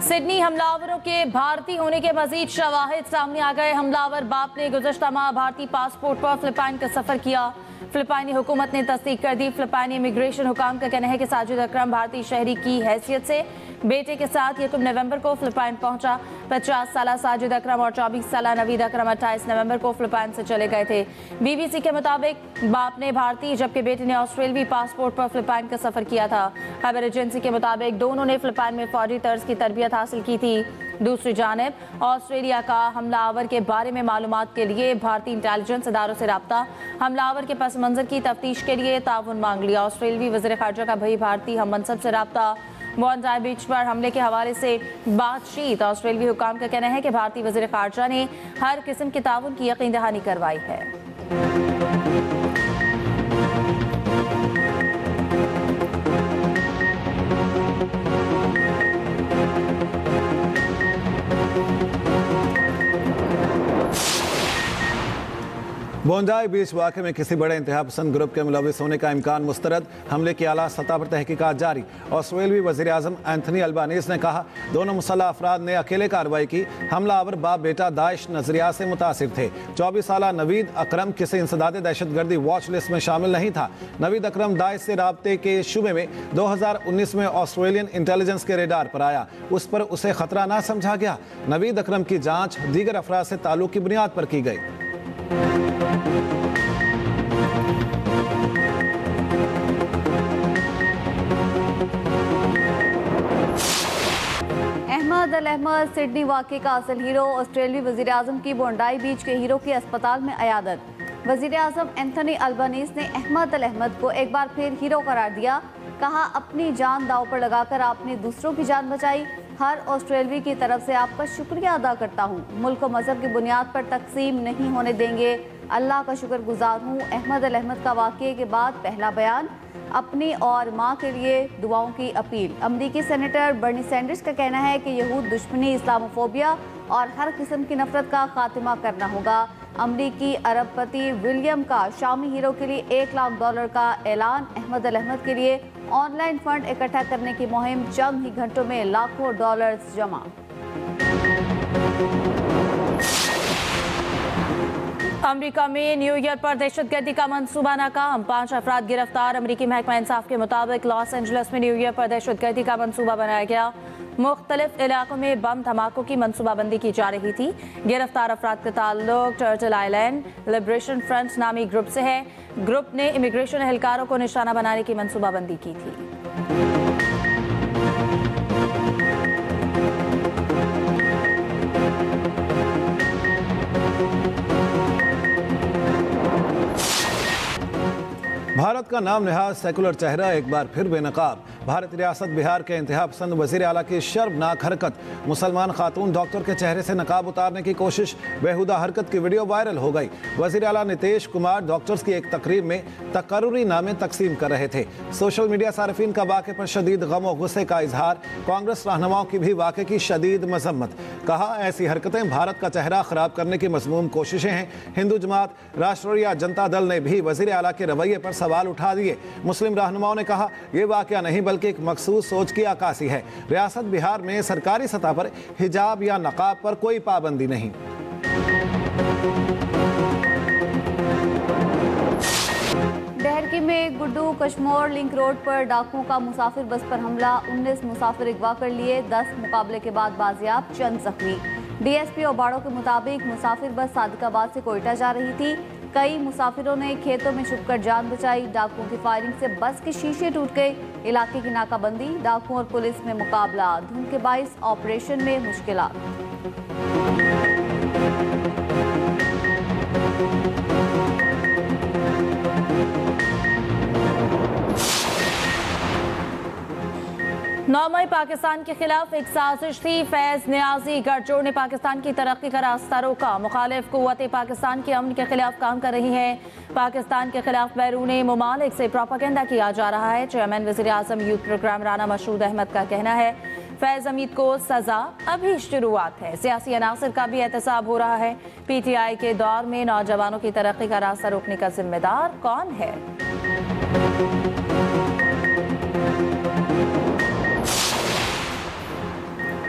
Sydney हमलावरों के भारतीय होने के मजीद शवाहिद सामने आ गए। हमलावर बाप ने गुज़श्ता माह भारतीय पासपोर्ट पर फिलिपाइन का सफर किया। फिलिपाइनी हुकूमत ने तस्दीक कर दी। फिलिपाइनी इमिग्रेशन हुकाम का कहना है कि साजिद अकरम भारतीय शहरी की हैसियत से बेटे के साथ 1 नवंबर को फिलिपाइन पहुंचा। 50 साल साजिद अकरम और 24 साल नवीद अकरम 28 नवंबर को फिलिपाइन से चले गए थे। BBC के मुताबिक बाप ने भारतीय जबकि बेटे ने ऑस्ट्रेलियावी पासपोर्ट पर फिलिपाइन का सफर किया था। खबर एजेंसी के मुताबिक दोनों ने फिलिपाइन में फौजी तर्ज की तरबियत हासिल की थी। दूसरी जानिब ऑस्ट्रेलिया का हमलावर के बारे में मालूमात के लिए भारतीय इंटेलिजेंस इदारों से रब्ता। हमलावर के पस मंजर की तफ्तीश के लिए ताउन मांग लिया। ऑस्ट्रेलियावी वज़ीर ख़ारजा का भई भारतीय हम मनसब से रब्ता। बॉन्डाई बीच पर हमले के हवाले से बातचीत। ऑस्ट्रेलियावी हुकाम का कहना है कि भारतीय वज़ीर ख़ारजा ने हर किस्म के ताउन की यकीन दहानी करवाई है। बोंडाई बीच वाक़े में किसी बड़े इंतहा पसंद ग्रुप के मुलविस होने का इम्कान मुस्तरद। हमले की आला सतह पर तहकीकात जारी। ऑस्ट्रेलियावी वज़ीर आज़म एंथनी अल्बानीज़ ने कहा दोनों मुसल्लह अफराद ने अकेले कार्रवाई की। हमलावर बाप बेटा दाइश नजरिया से मुतासिर थे। 24 साल नवीद अकरम किसी इंसदाद दहशतगर्दी वॉच लिस्ट में शामिल नहीं था। नवीद अकरम दाइश से राब्ते के शुबे में 2019 में ऑस्ट्रेलियन इंटेलिजेंस के रेडार पर आया। उस पर उसे खतरा ना समझा गया। नवीद अकरम की जाँच दीगर अफराद से ताल्लुक की बुनियाद पर की गई। अहमद अल अहमद सिडनी वाक़े का असल हीरो। ऑस्ट्रेलियाई वज़ीर आज़म की बोंडाई बीच के हीरो की अस्पताल में अयादत। वज़ीर आज़म एंथनी अल्बानीज़ ने अहमद अल अहमद को एक बार फिर हीरो करार दिया। कहा अपनी जान दांव पर लगाकर आपने दूसरों की जान बचाई। हर ऑस्ट्रेलियावी की तरफ से आपका शुक्रिया अदा करता हूँ। मुल्क को मजहब की बुनियाद पर तकसीम नहीं होने देंगे। अल्लाह का शुक्रगुजार हूँ। अहमद अल अहमद का वाक़े के बाद पहला बयान। अपनी और माँ के लिए दुआओं की अपील। अमरीकी सेनेटर बर्नी सैंडर्स का कहना है कि यहूद दुश्मनी, इस्लामोफोबिया और हर किस्म की नफरत का खात्मा करना होगा। अमरीकी अरबपति विलियम का शामी हीरो के लिए $1 लाख का ऐलान। अहमद अल अहमद के लिए ऑनलाइन फंड इकट्ठा करने की मुहिम चंद ही घंटों में लाखों डॉलर्स जमा। अमेरिका में न्यू ईयर पर दहशतगर्दी का मंसूबा नाकाम। 5 अफराद गिरफ्तार। अमेरिकी महकमा इंसाफ के मुताबिक लॉस एंजलिस में न्यू ईयर पर दहशतगर्दी का मंसूबा बनाया गया। मुख्तलिफ इलाकों में बम धमाकों की मंसूबाबंदी की जा रही थी। गिरफ्तार अफराद का ताल्लुक टर्टल आइलैंड लिबरेशन फ्रंट नामी ग्रुप से है। ग्रुप ने इमिग्रेशन एहलकारों को निशाना बनाने की मंसूबाबंदी की थी। भारत का नाम नहाज सेकुलर चेहरा एक बार फिर बेनकाब। भारत रियासत बिहार के इंतहा पसंद वज़ीर आला की शर्मनाक हरकत। मुसलमान खातून डॉक्टर के चेहरे से नकाब उतारने की कोशिश। बेहुदा हरकत की वीडियो वायरल हो गई। वज़ीर आला नीतीश कुमार डॉक्टर्स की एक तकरीब में तकर्रुरी नामे तकसीम कर रहे थे। सोशल मीडिया सार्फिन का वाक़े पर शदीद गम और गुस्से का इजहार। कांग्रेस रहनुमाओं की भी वाक़े की शदीद मजम्मत। कहा ऐसी हरकतें भारत का चेहरा खराब करने की मज़मूम कोशिशें हैं। हिंदू जमात, राष्ट्रीय जनता दल ने भी वज़ीर आला के रवैये पर सवाल उठा दिए। मुस्लिम रहनुमाओं ने कहा यह वाक़या नहीं बल्कि एक मखसूस सोच की अक्कासी है। रियासत बिहार में सरकारी सतह पर हिजाब या नकाब पर कोई पाबंदी नहीं। डहरकी में गुड्डू कश्मोर लिंक रोड पर डाकुओं का मुसाफिर बस पर हमला। 19 मुसाफिर अगवा कर लिए। 10 मुकाबले के बाद बाजियाब, चंद जख्मी। DSP ओबाड़ो के मुताबिक मुसाफिर बस सादिकाबाद से कोयटा जा रही थी। कई मुसाफिरों ने खेतों में छुपकर जान बचाई। डाकुओं की फायरिंग से बस के शीशे टूट गए। इलाके की नाकाबंदी। डाकुओं और पुलिस में मुकाबला। धुंध के बाइस ऑपरेशन में मुश्किलात। नौमई पाकिस्तान के खिलाफ एक साजिश थी। फैज न्याजी गठजोड़ ने पाकिस्तान की तरक्की का रास्ता रोका। मुखालिफ कुव्वतें पाकिस्तान के अमन के खिलाफ काम कर रही हैं। पाकिस्तान के खिलाफ बैरून मुमालिक से प्रोपेगेंडा किया जा रहा है। चेयरमैन वज़ीर आज़म यूथ प्रोग्राम राना मशहूद अहमद का कहना है फैज हमीद को सजा अभी शुरुआत है। सियासी अनासर का भी एहतसाब हो रहा है। PTI के दौर में नौजवानों की तरक्की का रास्ता रोकने का जिम्मेदार कौन है?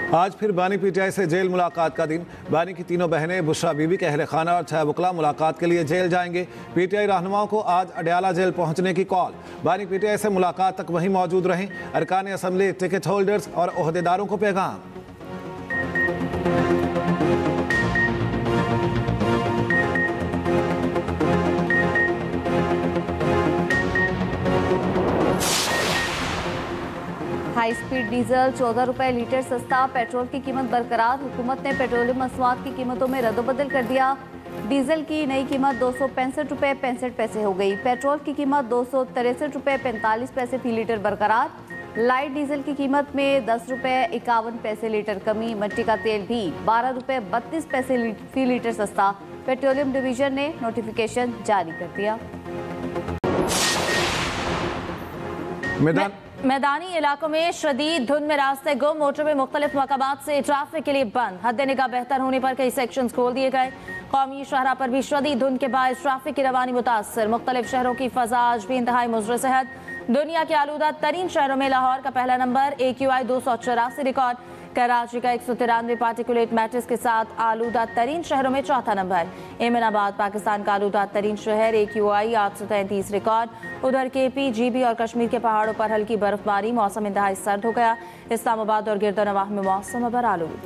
आज फिर बानी पीटीआई से जेल मुलाकात का दिन। बानी की तीनों बहनें बुशरा बीबी के अहले खाना और 6 वकला मुलाकात के लिए जेल जाएंगे। पीटीआई रहनुमाओं को आज अडयाला जेल पहुंचने की कॉल। बानी पीटीआई से मुलाकात तक वहीं मौजूद रहें। अरकान असम्बली, टिकट होल्डर्स और ओहदेदारों को पैगाम। हाई स्पीड डीजल 14 रुपए लीटर सस्ता, पेट्रोल की कीमत बरकरार। हुकूमत ने पेट्रोलियम मसनूआत की कीमतों में रद्दबदल कर दिया। डीजल की नई कीमत 265 रुपए 65 पैसे हो गई। पेट्रोल की कीमत 263 रुपए 45 पैसे फी लीटर बरकरार। लाइट डीजल की कीमत में 10 रुपए 51 पैसे लीटर कमी। मट्टी का तेल भी 12 रुपए 32 पैसे फी लीटर सस्ता। पेट्रोलियम डिवीजन ने नोटिफिकेशन जारी कर दिया। मैदानी इलाकों में शदीद धुंध में रास्ते गुम, मोटरवे मुख्तलिफ मकामात से ट्रैफिक के लिए बंद। हद निगाह बेहतर होने पर कई सेक्शंस खोल दिए गए। कौमी शाहरा पर भी शदीद धुंध के बायस ट्रैफिक की रवानी मुतासर। मुख्तलिफ शहरों की फजा आज भी इंतहाई मुज़र सेहत। दुनिया के आलूदा तरीन शहरों में लाहौर का पहला नंबर, AQI 284 रिकॉर्ड। कराची का 193 पार्टिकुलेट मैटर्स के साथ आलूदा तरीन शहरों में चौथा नंबर। एमनाबाद पाकिस्तान का आलूदा तरीन शहर, AQI 833 रिकॉर्ड। उधर KP, GB और कश्मीर के पहाड़ों पर हल्की बर्फबारी, मौसम इंतहाई सर्द हो गया। इस्लामाबाद और गिरदनवाह में मौसम अबर आलूद।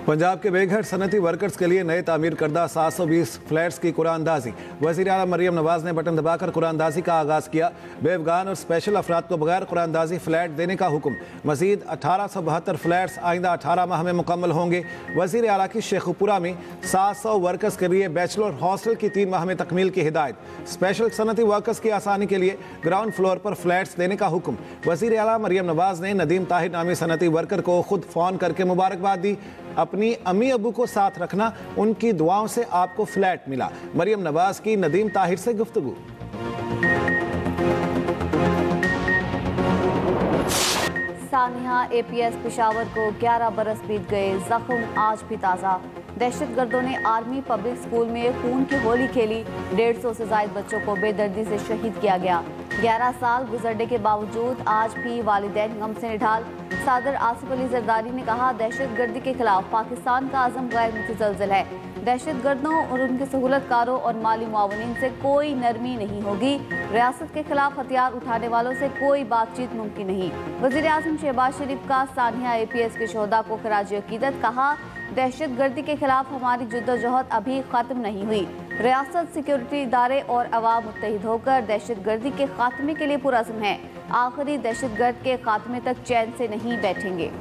पंजाब के बेघर सनती वर्कर्स के लिए नए तामीर करदा 720 फ्लैट्स की कुरानदाजी। वज़ीर आला मरियम नवाज ने बटन दबाकर कुरानदाजी का आगाज़ किया। बेवगान और स्पेशल अफराद को बगैर कुरानदाजी फ्लैट देने का हुक्म। मजीद 1872 फ्लैट्स आइंदा 18 माह में मुकम्मल होंगे। वज़ीर आला की शेखुपुरा में 700 वर्कर्स के लिए बैचलर हॉस्टल की 3 माह में तकमील की हिदायत। स्पेशल सनती वर्कर्स की आसानी के लिए ग्राउंड फ्लोर पर फ्लैट्स देने का हुक्म। वज़ीर आला मरियम नवाज ने नदीम ताहिर नामी सनती वर्कर को खुद फ़ोन करके मुबारकबाद दी। अपनी अम्मी अबू को साथ रखना, उनकी दुआओं से आपको फ्लैट मिला। मरियम नवाज की नदीम ताहिर से गुफ्तगू। सानिया APS पेशावर को 11 बरस बीत गए, जख्म आज भी ताज़ा। दहशतगर्दों ने आर्मी पब्लिक स्कूल में खून की होली खेली। 150 से ज्यादा बच्चों को बेदर्दी से शहीद किया गया। 11 साल गुजरने के बावजूद आज भी वालिदैन गम से निढाल। सदर आसिफ अली जरदारी ने कहा, दहशतगर्दी के खिलाफ पाकिस्तान का अज़म गैर मुतज़लज़ल है। दहशतगर्दों और उनके सहूलतकारों और माली मुआवनीन से कोई नरमी नहीं होगी। रियासत के खिलाफ हथियार उठाने वालों से कोई बातचीत मुमकिन नहीं। वज़ीर आज़म शहबाज शरीफ का सानिया APS के शोहदा को खराज अकीदत। कहा, दहशतगर्दी के खिलाफ हमारी जद्दोजहद अभी ख़त्म नहीं हुई। रियासत, सिक्योरिटी इदारे और अवाम मुत्तहिद होकर दहशतगर्दी के खात्मे के लिए पुरअज़्म है। आखिरी दहशतगर्द के खात्मे तक चैन से नहीं बैठेंगे।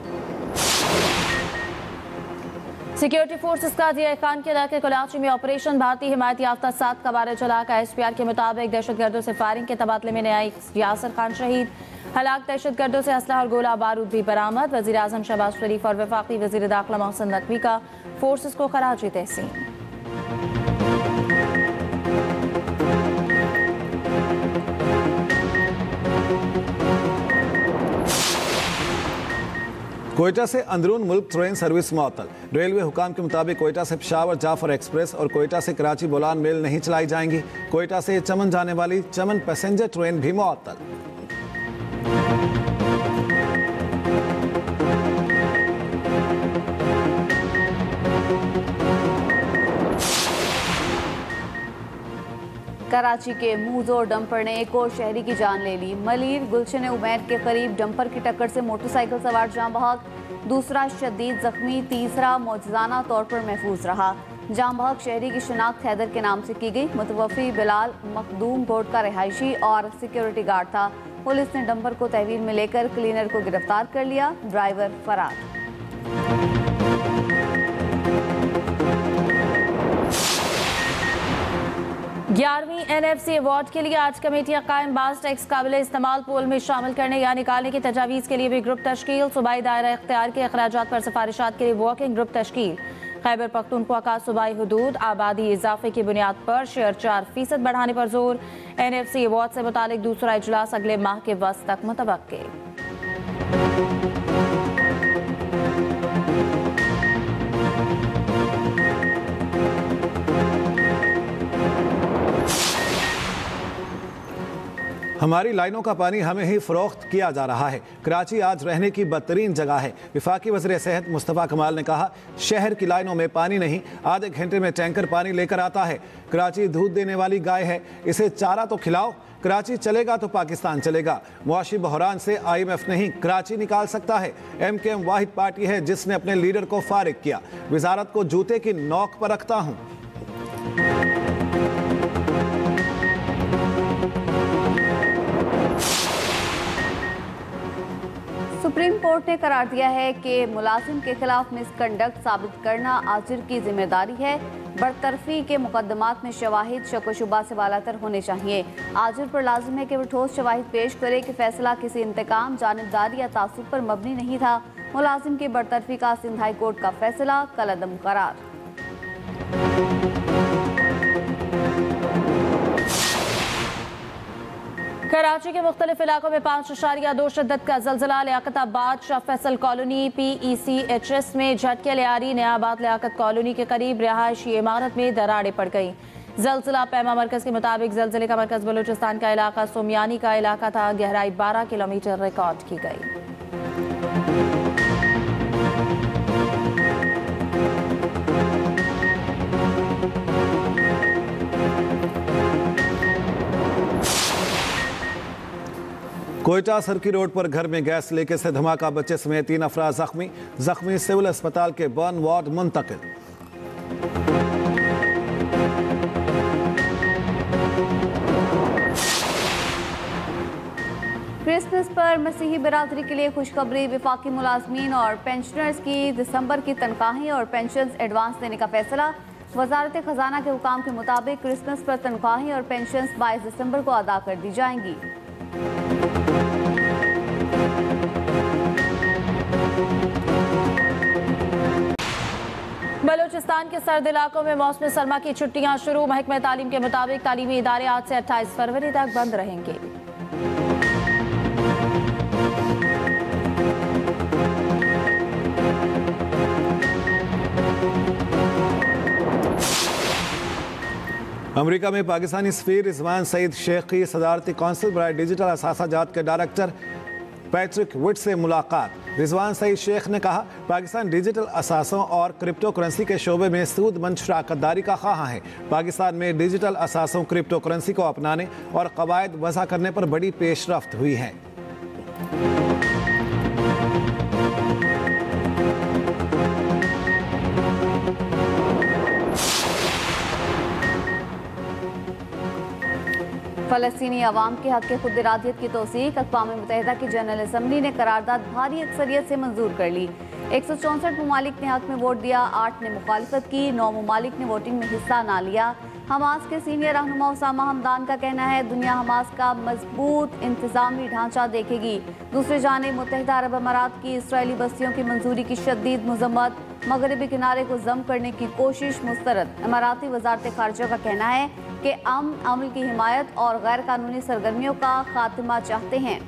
सिक्योरिटी फोर्सेस का दिया खान के इलाके कराची में ऑपरेशन भारतीय हिमायत याफ्ता 7 का बारह चला का। SPR के मुताबिक दहशतगर्दों से फायरिंग के तबादले में न्यायिक यासर खान शहीद। हलाक दहशतगर्दों से असलहा और गोला बारूद भी बरामद। वज़ीर आज़म शहबाज शरीफ और वफाकी वज़ीर दाखिला मोहसिन नकवी का फोर्सेस को खराज तहसीन। कोयटा से अंदरून मुल्क ट्रेन सर्विस मुअत्तल। रेलवे हुकाम के मुताबिक कोयटा से पेशावर जाफर एक्सप्रेस और कोयटा से कराची बोलान मेल नहीं चलाई जाएंगी। कोयटा से चमन जाने वाली चमन पैसेंजर ट्रेन भी मुअत्तल। कराची के मुंहजोर डंपर ने एक और शहरी की जान ले ली। मलीर गुलशन उमैद के करीब डंपर की टक्कर से मोटरसाइकिल सवार जाँ बहक, दूसरा शदीद जख्मी, तीसरा मौजूदाना तौर पर महफूज रहा। जाँ बहक शहरी की शिनाख्त हैदर के नाम से की गई। मुतवफ़ी बिलाल मखदूम बोर्ड का रिहायशी और सिक्योरिटी गार्ड था। पुलिस ने डंपर को तहवील में लेकर क्लीनर को गिरफ्तार कर लिया। ड्राइवर फरार। 11वीं NFC अवार्ड के लिए आज कमेटियां कायम। बास टैक्स काबिल इस्तेमाल पोल में शामिल करने या निकालने की तजावीज़ के लिए भी ग्रुप तश्कील। सूबाई दायरा इख्तियार के अखराजात पर सिफारिशात के लिए वर्किंग ग्रुप तश्कील। खैबर पख्तूनख्वा का सूबाई हुदूद आबादी इजाफे की बुनियाद पर शेयर 4% बढ़ाने पर जोर। NFC अवार्ड से मुतालिक दूसरा इजलास अगले माह के वस्त तक मुतवक्के। हमारी लाइनों का पानी हमें ही फरोख्त किया जा रहा है। कराची आज रहने की बदतरीन जगह है। वफाकी वज़ीर सेहत मुस्तफ़ा कमाल ने कहा, शहर की लाइनों में पानी नहीं, आधे घंटे में टैंकर पानी लेकर आता है। कराची दूध देने वाली गाय है, इसे चारा तो खिलाओ। कराची चलेगा तो पाकिस्तान चलेगा। मुआशी बहरान से IMF नहीं, कराची निकाल सकता है। MKM वाहिद पार्टी है जिसने अपने लीडर को फारिग किया। वजारत को जूते की नोक पर रखता हूँ। सुप्रीम कोर्ट ने करार दिया है कि मुलाजिम के खिलाफ मिसकंडक्ट साबित करना आजिर की जिम्मेदारी है। बरतरफी के मुकदमात में शवाहिद शक व शुबा से बालातर होने चाहिए। आजिर पर लाजिम है कि वह ठोस शवाहिद पेश करे कि फैसला किसी इंतकाम, जानिबदारी या तासुब पर मबनी नहीं था। मुलाजिम की बरतरफी का सिंध हाई कोर्ट का फैसला कलअदम करार। कराची के मुख्तलिफ इलाकों में 5.2 शिद्दत का ज़ल्ज़ला। लियाकताबाद शाह फैसल कॉलोनी PECHS में झटके ले आ रही। नयाबाद लियाकत कॉलोनी के करीब रिहायशी इमारत में दरारें पड़ गई। ज़ल्ज़ला पैमा मरकज़ के मुताबिक ज़ल्ज़ले का मरकज़ बलूचिस्तान का इलाका सोमियानी का इलाका था। गहराई 12 किलोमीटर रिकॉर्ड की गई। कोयटा सरकी रोड पर घर में गैस लीकेज से धमाका, बच्चे समेत 3 अफराद जख्मी सिविल अस्पताल के बर्न वार्ड मुंतकिल। क्रिसमस पर मसीही बिरादरी के लिए खुशखबरी। वफाकी मुलाजमीन और पेंशनर्स की दिसंबर की तनख्वाहें और पेंशन एडवांस देने का फैसला। वजारत खजाना के हुकाम के मुताबिक क्रिसमस पर तनख्वाहें और पेंशन 22 दिसंबर को अदा कर दी जाएंगी। बलूचिस्तान के सर्द इलाकों में मौसम सरमा की छुट्टियां शुरू। महकमे तालीम के मुताबिक तालीमी इदारे आज से 28 फरवरी तक बंद रहेंगे। अमेरिका में पाकिस्तानी सफीर रिजवान सईद शेख की सदारती कौंसिल बराए डिजिटल असासाजात के डायरेक्टर पैट्रिक विट से मुलाकात। रिजवान सईद शेख ने कहा, पाकिस्तान डिजिटल असासों और क्रिप्टो करेंसी के शोबे में सूदमंद शराकतदारी का ख्वाह है। पाकिस्तान में डिजिटल असासों, क्रिप्टो करेंसी को अपनाने और कवायद वज़ा करने पर बड़ी पेशरफ्त हुई है। फ़लस्तीनी अवाम के हक़ खुद इरादियत की तौसीक। अक़वाम मुत्तहिदा की जनरल असम्बली ने करारदाद भारी अक्सरियत से मंजूर कर ली। 164 ममालिक ने हक़ में वोट दिया, 8 ने मुखालिफत की, 9 ममालिक ने वोटिंग में हिस्सा ना लिया। हमास के सीनियर रहनुमा उसामा हमदान का कहना है, दुनिया हमास का मजबूत इंतज़ामी ढांचा देखेगी। दूसरी जानिब मुत्तहिदा अरब अमारात की इसराइली बस्तियों की मंजूरी की शदीद मजम्मत, मगरबी किनारे को जम करने की कोशिश मुस्तरद। इमाराती वजारत खारजा का कहना है कि अमल की हिमायत और गैर कानूनी सरगर्मियों का खात्मा चाहते हैं।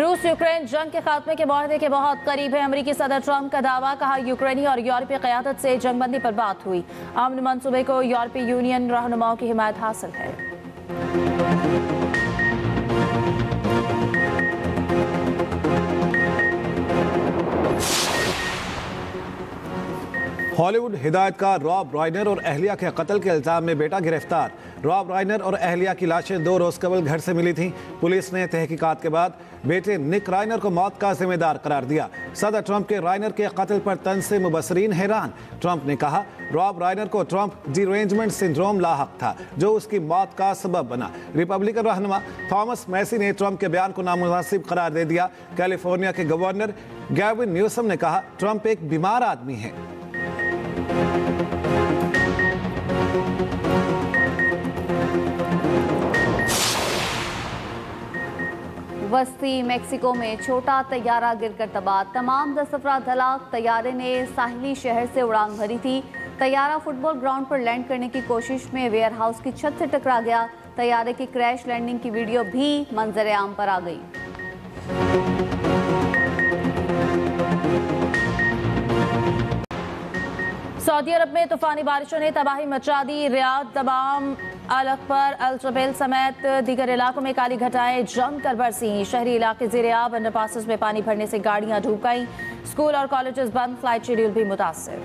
रूस यूक्रेन जंग के खात्मे के मुआहदे के बहुत करीब है। अमेरिकी सदर ट्रंप का दावा, कहा यूक्रेनी और यूरोपीय क़यादत से जंगबंदी पर बात हुई। अमन मंसूबे को यूरोपीय यूनियन रहनुमाओं की हिमायत हासिल है। हॉलीवुड हिदायतकार रॉब राइनर और अहलिया के कत्ल के इल्जाम में बेटा गिरफ्तार। रॉब राइनर और अहलिया की लाशें 2 रोज कबल घर से मिली थीं। पुलिस ने तहकीकात के बाद बेटे निक राइनर को मौत का जिम्मेदार करार दिया। सदर ट्रंप के राइनर के कत्ल पर तंज से मुबसरीन हैरान। ट्रंप ने कहा, रॉब राइनर को ट्रंप डिरेंजमेंट सिंड्रोम लाहक था जो उसकी मौत का सबब बना। रिपब्लिकन रहनुमा थॉमस मैसी ने ट्रंप के बयान को नामुनासिब करार दे दिया। कैलिफोर्निया के गवर्नर गैविन न्यूसम ने कहा, ट्रंप एक बीमार आदमी है। वस्ती मेक्सिको में छोटा तैयारा गिरकर तबाह, तमाम 10 अफराद हलाक। तैयारे ने साहिली शहर से उड़ान भरी थी। तैयारा फुटबॉल ग्राउंड पर लैंड करने की कोशिश में वेयर हाउस की छत से टकरा गया। तैयारे की क्रैश लैंडिंग की वीडियो भी मंजर आम पर आ गई। सऊदी अरब में तूफानी बारिशों ने तबाही मचा दी। रियाद, दमाम, अल अकबर, अल जबेल समेत दीगर इलाकों में काली घटाएं जमकर बरसी। शहरी इलाके ज़ेरे-आब, अंडरपासेस में पानी भरने से गाड़ियां डूब गईं। स्कूल और कॉलेजेस बंद, फ्लाइट शेड्यूल भी मुतासिर।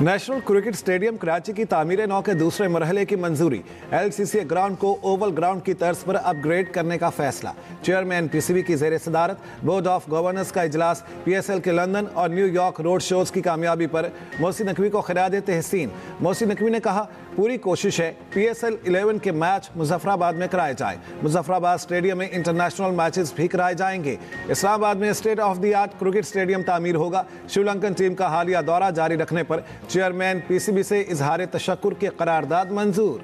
नेशनल क्रिकेट स्टेडियम कराची की तामीर नौ के दूसरे मरहले की मंजूरी। LCCA ग्राउंड को ओवल ग्राउंड की तर्ज पर अपग्रेड करने का फैसला। चेयरमैन PCB की जेर सदारत बोर्ड ऑफ गवर्नर्स का इजलास। PSL के लंदन और न्यूयॉर्क रोड शोज की कामयाबी पर मोहसिन नकवी को खिराज तहसीन। मोहसिन नकवी ने कहा, पूरी कोशिश है PSL 11 के मैच मुजफ्फराबाद में कराए जाए। मुजफ्फराबाद स्टेडियम में इंटरनेशनल मैचेस भी कराए जाएंगे। इस्लामाबाद में state of the art cricket stadium तामीर होगा। श्रीलंकन टीम का हालिया दौरा जारी रखने पर चेयरमैन PCB से इजहार तशक्कुर की करारदाद मंजूर।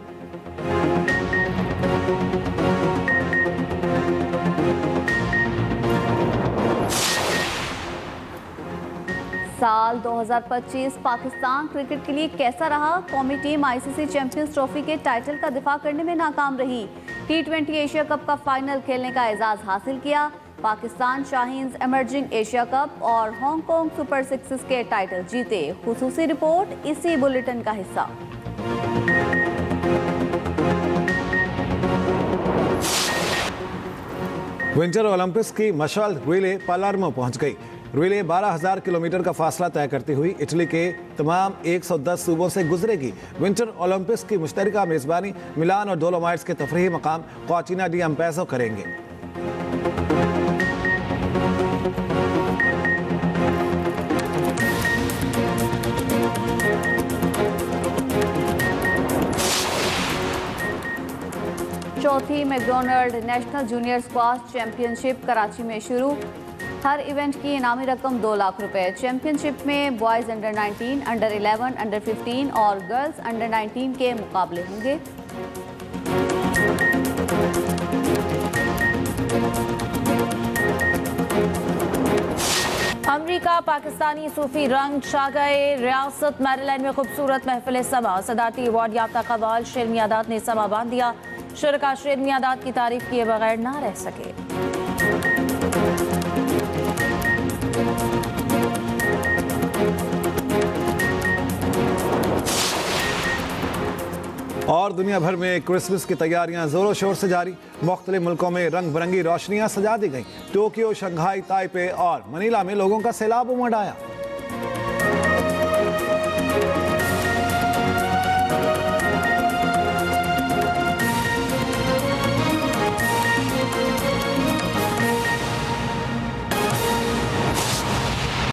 साल 2025 पाकिस्तान क्रिकेट के लिए कैसा रहा? कौमी टीम ICC चैंपियंस ट्रॉफी के टाइटल का दिफा करने में नाकाम रही। T20 एशिया कप का फाइनल खेलने का एजाज हासिल किया। Pakistan Shaheen's emerging Asia cup और हांगकांग सुपर सिक्सेस के टाइटल जीते। खुसूसी रिपोर्ट इसी बुलेटिन का हिस्सा। विंटर ओलंपिक्स की मशाल रिले पालार्मो पहुंच गई। रिले 12,000 किलोमीटर का फासला तय करती हुई इटली के तमाम 110 सूबों से गुजरेगी। विंटर ओलंपिक्स की मुश्तरका मेजबानी मिलान और डोलोमाइट्स के तफरीही मकाम कोचिना डी एम्पेजो करेंगे। चौथी McDonald national junior squash championship Karachi में शुरू। हर इवेंट की इनामी रकम 2 लाख रुपए। चैंपियनशिप में बॉयज़ अंडर 19, अंडर 11, अंडर 15 और गर्ल्स अंडर 19 के मुकाबले होंगे। अमरीका पाकिस्तानी सूफी रंग छा गए। रियासत मैरीलैंड में खूबसूरत महफिल समा। सदारती अवार्ड याफ्ता कव्वाल शेर मियादाद ने समा बांध दिया। शुरका शेर मियादाद की तारीफ किए बगैर ना रह सके। और दुनिया भर में क्रिसमस की तैयारियां जोरों शोर से जारी। मुख्तलिफ मुल्कों में रंग बिरंगी रोशनियां सजा दी गई। टोक्यो, शंघाई, ताइपे और मनीला में लोगों का सैलाब उमड़ आया।